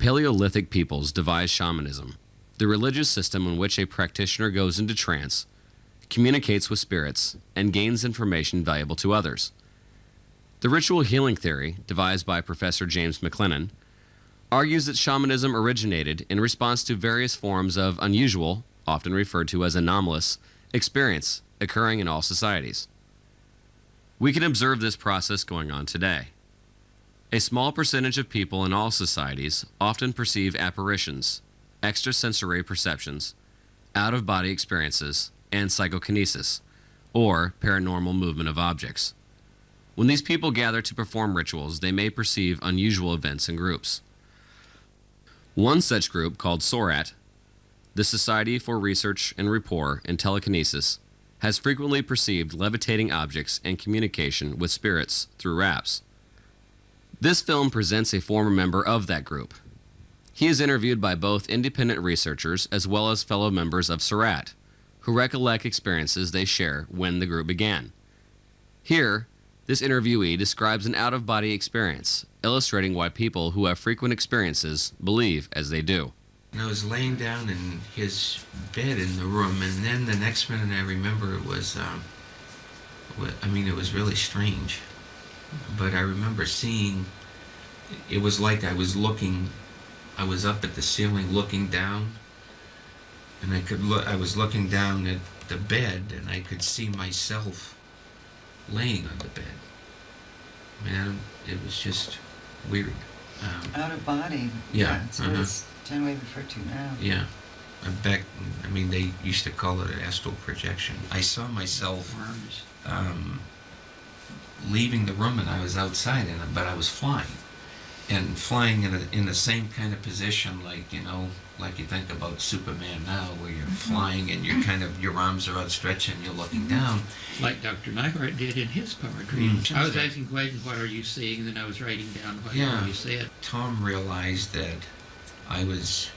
Paleolithic peoples devised shamanism, the religious system in which a practitioner goes into trance, communicates with spirits, and gains information valuable to others. The ritual healing theory, devised by Professor James McClenon, argues that shamanism originated in response to various forms of unusual, often referred to as anomalous, experience occurring in all societies. We can observe this process going on today. A small percentage of people in all societies often perceive apparitions, extrasensory perceptions, out-of-body experiences, and psychokinesis, or paranormal movement of objects. When these people gather to perform rituals, they may perceive unusual events in groups. One such group, called SORRAT, the Society for Research in Rapport and Telekinesis, has frequently perceived levitating objects and communication with spirits through raps. This film presents a former member of that group. He is interviewed by both independent researchers as well as fellow members of SORRAT, who recollect experiences they share when the group began. Here, this interviewee describes an out-of-body experience, illustrating why people who have frequent experiences believe as they do. I was laying down in his bed in the room, and then the next minute I remember it was, it was really strange. But I remember seeing, it was like I was up at the ceiling looking down, and I was looking down at the bed, and I could see myself laying on the bed. Man, it was just weird. Out of body. Yeah. That's what it's generally referred to now. Yeah. They used to call it an astral projection. I saw myself leaving the room, and I was outside, but I was flying. And flying in the same kind of position, like you think about Superman now, where you're flying and your arms are outstretched and you're looking down. Like Dr. Nyhart did in his poetry. I was asking questions, what are you seeing? And then I was writing down what you said. Tom realized that I was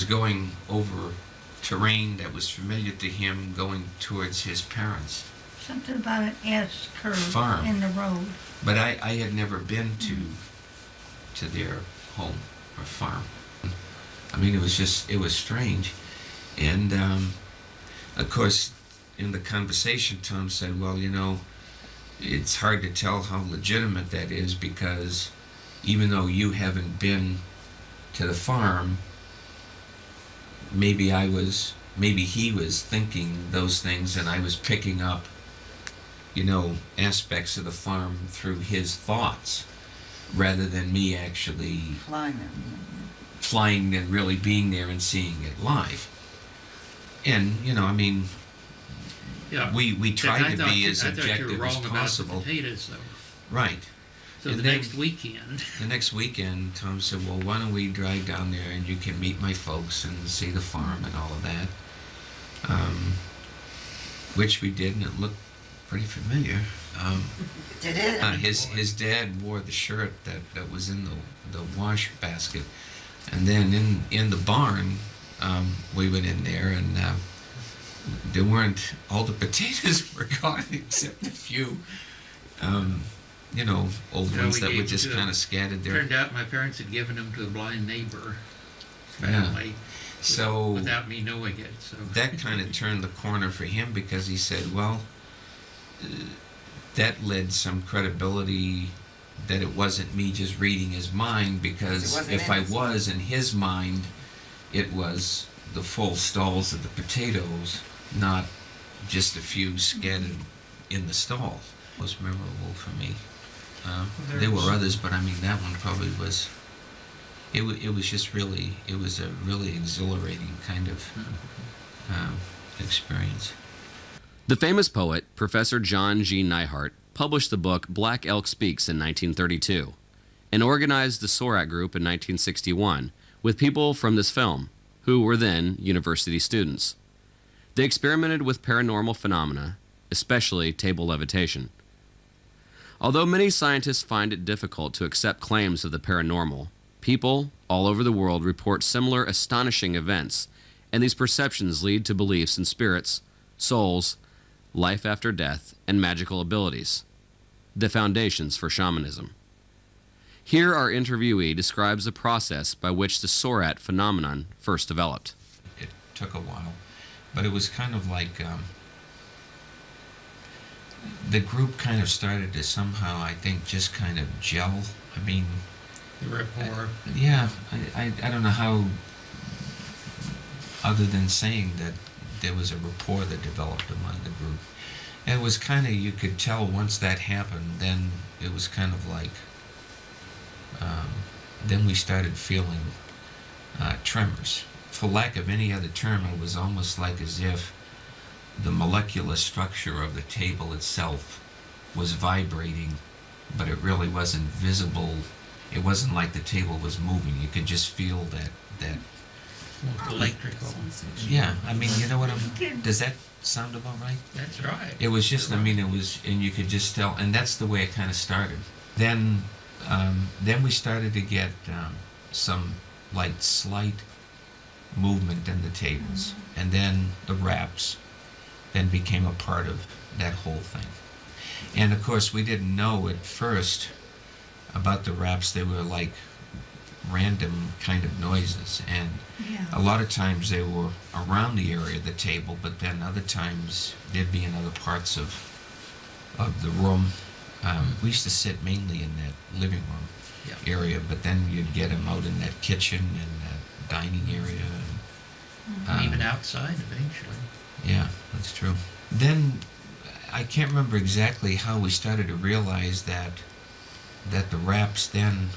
going over terrain that was familiar to him, going towards his parents. Something about an S curve farm in the road. But I had never been to their home or farm. It was strange. And of course, in the conversation, Tom said, well, it's hard to tell how legitimate that is, because even though you haven't been to the farm, maybe he was thinking those things, and I was picking up aspects of the farm through his thoughts, rather than me actually flying and really being there and seeing it live. And we try to be as objective as possible. About the potatoes, though. Right. So and the next weekend, Tom said, well, why don't we drive down there and you can meet my folks and see the farm and all of that. Which we did, and it looked pretty familiar. Did it? His dad wore the shirt that was in the wash basket. And then in the barn, we went in there, and there weren't, all the potatoes were gone except a few, old ones that were just kind of scattered there. Turned out my parents had given them to a blind neighbor family. So without me knowing it. So that kind of turned the corner for him, because he said, well, that led some credibility that it wasn't me just reading his mind, because if I was in his mind, it was the full stalls of the potatoes, not just a few scattered in the stalls. It was memorable for me. There were others, but that one probably was. It was a really exhilarating kind of experience. The famous poet, Professor John G. Nyhart, published the book Black Elk Speaks in 1932 and organized the SORRAT group in 1961 with people from this film, who were then university students. They experimented with paranormal phenomena, especially table levitation. Although many scientists find it difficult to accept claims of the paranormal, people all over the world report similar astonishing events, and these perceptions lead to beliefs in spirits, souls, life after death, and magical abilities, the foundations for shamanism. Here, our interviewee describes the process by which the SORRAT phenomenon first developed. It took a while, but it was kind of like the group kind of started to somehow, I think, just kind of gel. I mean, The rapport. yeah, I don't know how, other than saying that there was a rapport that developed among the group. And it was kind of, you could tell once that happened, then it was kind of like, then we started feeling tremors. For lack of any other term, it was almost like as if the molecular structure of the table itself was vibrating, but it really wasn't visible. It wasn't like the table was moving. You could just feel that Electrical. yeah, I mean, you know what does that sound about right? That's right. It was just, I mean, it was, and you could just tell, and that's the way it kind of started. Then we started to get some like slight movement in the tables, and then the raps then became a part of that whole thing. And of course, we didn't know at first about the raps. They were like random kind of noises, and Yeah. a lot of times they were around the area of the table, but then other times they'd be in other parts of the room. We used to sit mainly in that living room Yeah. area, but then you'd get them out in that kitchen and that dining area. And even outside eventually. Yeah, that's true. Then I can't remember exactly how we started to realize that the raps then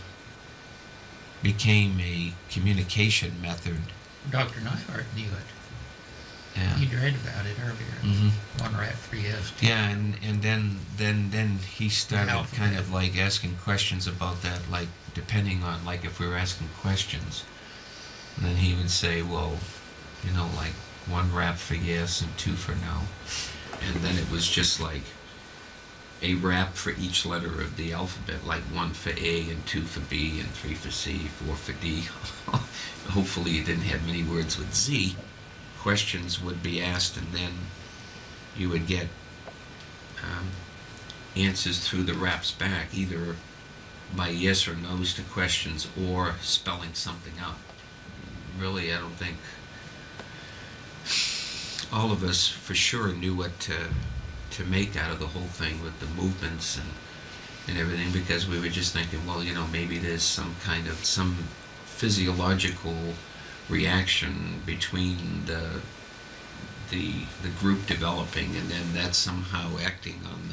became a communication method. Dr. Neihart knew it. Yeah. He'd read about it earlier. Mhm. One rap for yes. Yeah, and then he started Alphabet. kind of like asking questions about that, like depending on like if we were asking questions, and then he would say, well, you know, like one rap for yes and two for no, and then it was just like a rap for each letter of the alphabet, like one for A and two for B and three for C, four for D. Hopefully you didn't have many words with Z. Questions would be asked, and then you would get answers through the raps back, either by yes or no's to questions or spelling something out. Really, I don't think all of us for sure knew what to make out of the whole thing with the movements and everything, because we were just thinking, well, you know, maybe there's some physiological reaction between the group developing, and then that's somehow acting on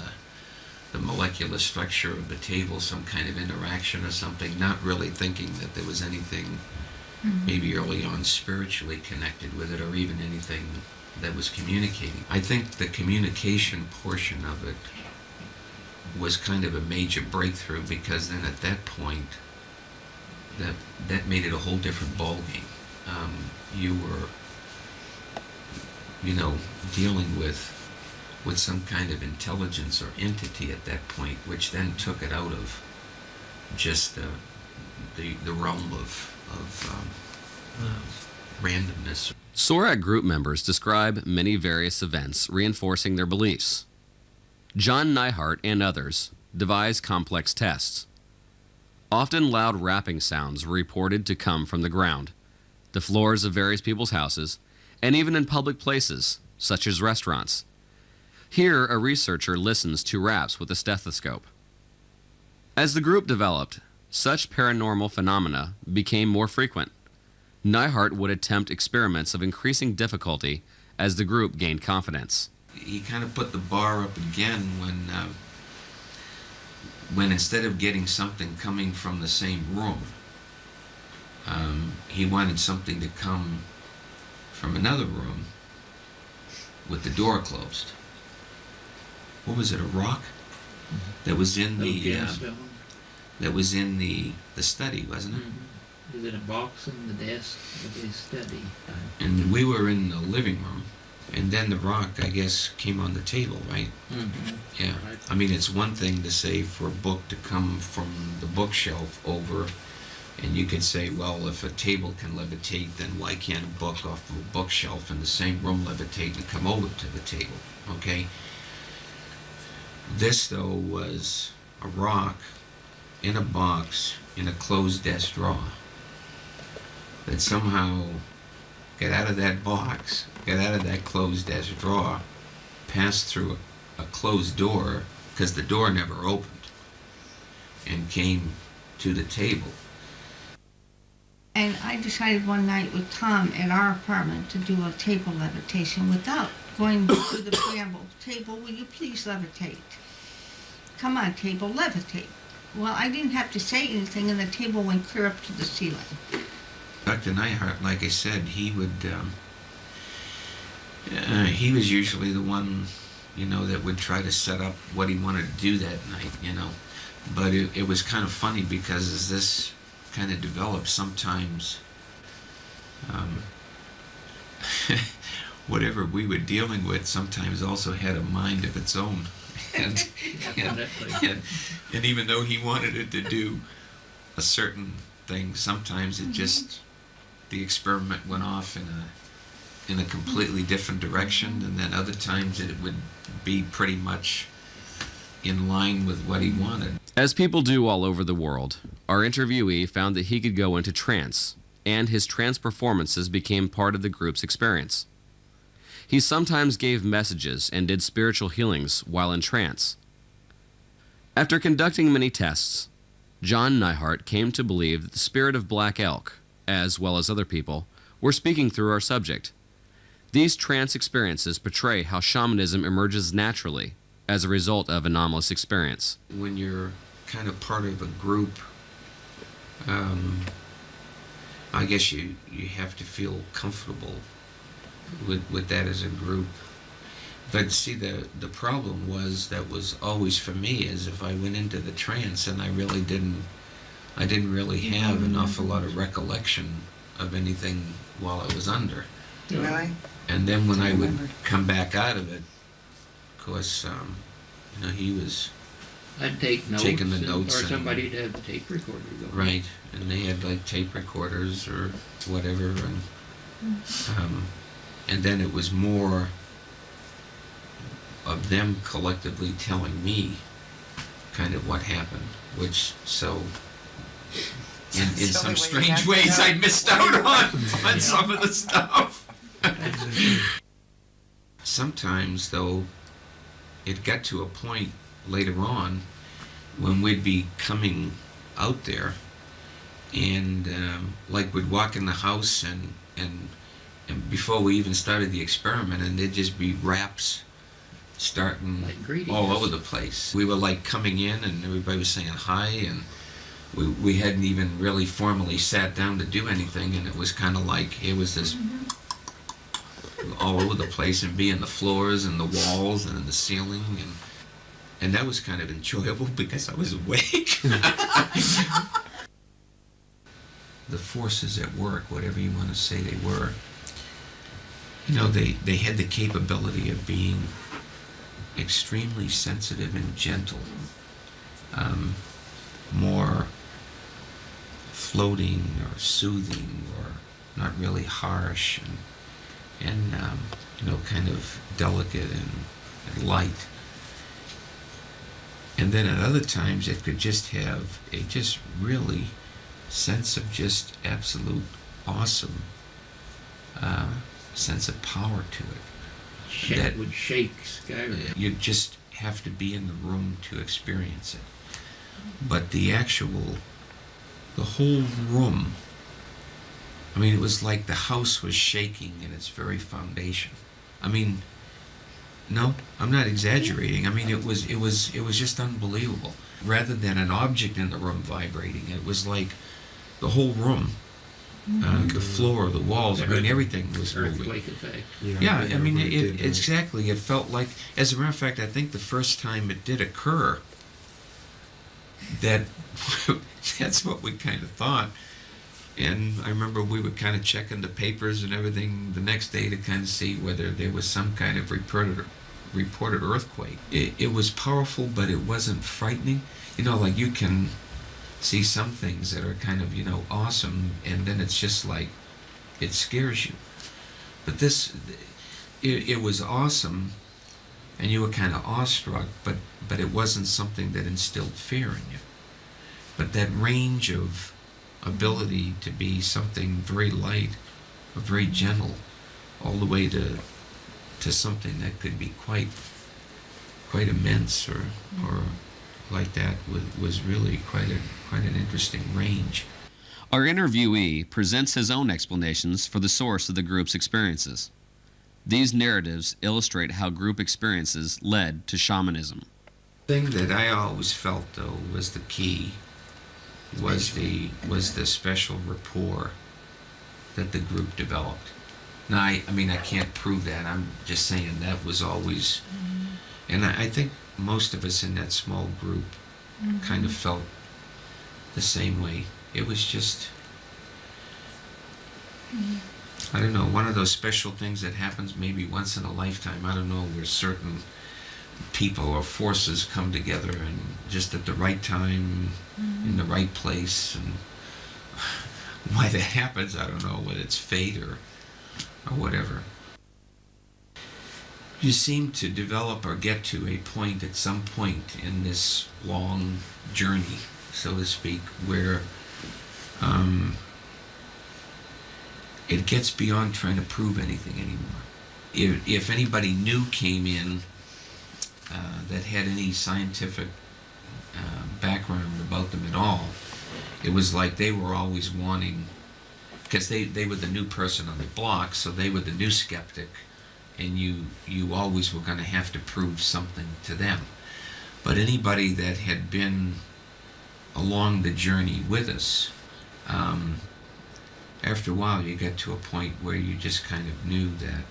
the molecular structure of the table, some kind of interaction or something, not really thinking that there was anything maybe early on spiritually connected with it, or even anything that was communicating. I think the communication portion of it was kind of a major breakthrough, because then at that point that made it a whole different ballgame. You were, you know, dealing with some kind of intelligence or entity at that point, which then took it out of just the realm of randomness. SORRAT group members describe many various events reinforcing their beliefs. John Neihart and others devise complex tests. Often loud rapping sounds were reported to come from the ground, the floors of various people's houses, and even in public places, such as restaurants. Here, a researcher listens to raps with a stethoscope. As the group developed, such paranormal phenomena became more frequent. Neihart would attempt experiments of increasing difficulty as the group gained confidence. He kind of put the bar up again when instead of getting something coming from the same room, he wanted something to come from another room with the door closed. What was it, a rock? That was in that was in the study, wasn't it? It was in a box in the desk of his study. And we were in the living room, and then the rock, I guess, came on the table, right? Yeah. Right. I mean, it's one thing to say for a book to come from the bookshelf over, and you could say, well, if a table can levitate, then why can't a book off of a bookshelf in the same room levitate and come over to the table, okay? This, though, was a rock, in a box in a closed desk drawer. That somehow got out of that box, got out of that closed desk drawer, passed through a closed door, because the door never opened, and came to the table. And I decided one night with Tom at our apartment to do a table levitation without going through the preamble. Table, will you please levitate? Come on, table, levitate. Well, I didn't have to say anything, and the table went clear up to the ceiling. Dr. Neihart, like I said, he was usually the one, that would try to set up what he wanted to do that night, But it was kind of funny, because as this kind of developed, sometimes whatever we were dealing with sometimes also had a mind of its own. And even though he wanted it to do a certain thing, sometimes it just, the experiment went off in a completely different direction, and then other times it would be pretty much in line with what he wanted. As people do all over the world, our interviewee found that he could go into trance, and his trance performances became part of the group's experience. He sometimes gave messages and did spiritual healings while in trance. After conducting many tests, John Neihart came to believe that the spirit of Black Elk, as well as other people, were speaking through our subject. These trance experiences portray how shamanism emerges naturally as a result of anomalous experience. When you're kind of part of a group, I guess you have to feel comfortable with that as a group. But see, the problem that was always for me, is if I went into the trance and I didn't really have an awful lot of recollection of anything while I was under. Really? And then when I would remember. come back out of it, of course, he was I'd take notes, taking the notes, or somebody to have the tape recorder going. right, and they had like tape recorders or whatever, and then it was more of them collectively telling me kind of what happened, which in Silly some way you strange have to ways know. I missed out on some of the stuff. Sometimes, though, it got to a point later on when we'd be coming out there, and like we'd walk in the house, and before we even started the experiment, and there'd just be raps starting Like greetings. all over the place. We were like coming in, and everybody was saying hi, and we hadn't even really formally sat down to do anything, and it was kind of like it was this all over the place, and be in the floors and the walls and in the ceiling, and that was kind of enjoyable because I was awake. The forces at work, whatever you want to say they were, they had the capability of being extremely sensitive and gentle, more floating or soothing, or not really harsh, and kind of delicate and light. And then at other times it could just have a just really sense of just absolute awesome sense of power to it. That would shake skyrocket. You just have to be in the room to experience it. But the whole room, it was like the house was shaking in its very foundation. No, I'm not exaggerating. It was just unbelievable. Rather than an object in the room vibrating, it was like the whole room, the floor, the walls. Everything was moving. Earthquake effect. Yeah, exactly. It felt like, as a matter of fact, I think the first time it did occur, that's what we kind of thought. And I remember we were kind of checking the papers and everything the next day to kind of see whether there was some kind of reported earthquake. It was powerful, but it wasn't frightening. Like you can see some things that are kind of, awesome, and then it's just like, it scares you. But this, it was awesome, and you were kind of awestruck, but it wasn't something that instilled fear in you. But that range of ability to be something very light or very gentle, all the way to something that could be quite immense or like that was really quite an interesting range. Our interviewee presents his own explanations for the source of the group's experiences. These narratives illustrate how group experiences led to shamanism. The thing that I always felt, though, was the key, was the special rapport that the group developed. Now, I mean, I can't prove that. I'm just saying that was always, and I think most of us in that small group kind of felt the same way. It was just, I don't know, one of those special things that happens maybe once in a lifetime. I don't know, where certain people or forces come together and just at the right time, in the right place, and why that happens, I don't know, whether it's fate or whatever. You seem to develop or get to a point at some point in this long journey, so to speak, where it gets beyond trying to prove anything anymore. If anybody new came in that had any scientific background about them at all, it was like they were always wanting, because they were the new person on the block, so they were the new skeptic, and you always were going to have to prove something to them. But anybody that had been along the journey with us, after a while you get to a point where you just kind of knew that,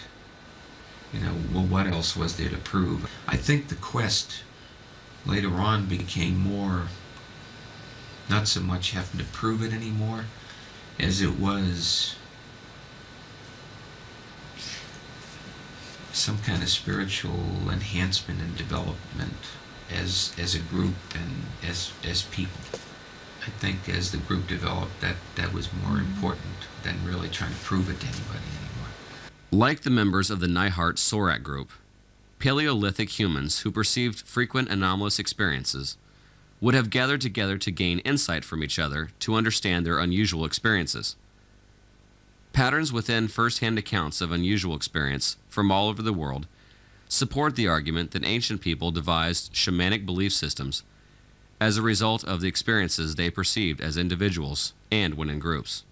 well, what else was there to prove? I think the quest later on became more, not so much having to prove it anymore, as it was some kind of spiritual enhancement and development as a group and as people. I think as the group developed, that was more important than really trying to prove it to anybody anymore. Like the members of the Neihart SORRAT group, Paleolithic humans who perceived frequent anomalous experiences would have gathered together to gain insight from each other to understand their unusual experiences. Patterns within first-hand accounts of unusual experience from all over the world support the argument that ancient people devised shamanic belief systems as a result of the experiences they perceived as individuals and when in groups.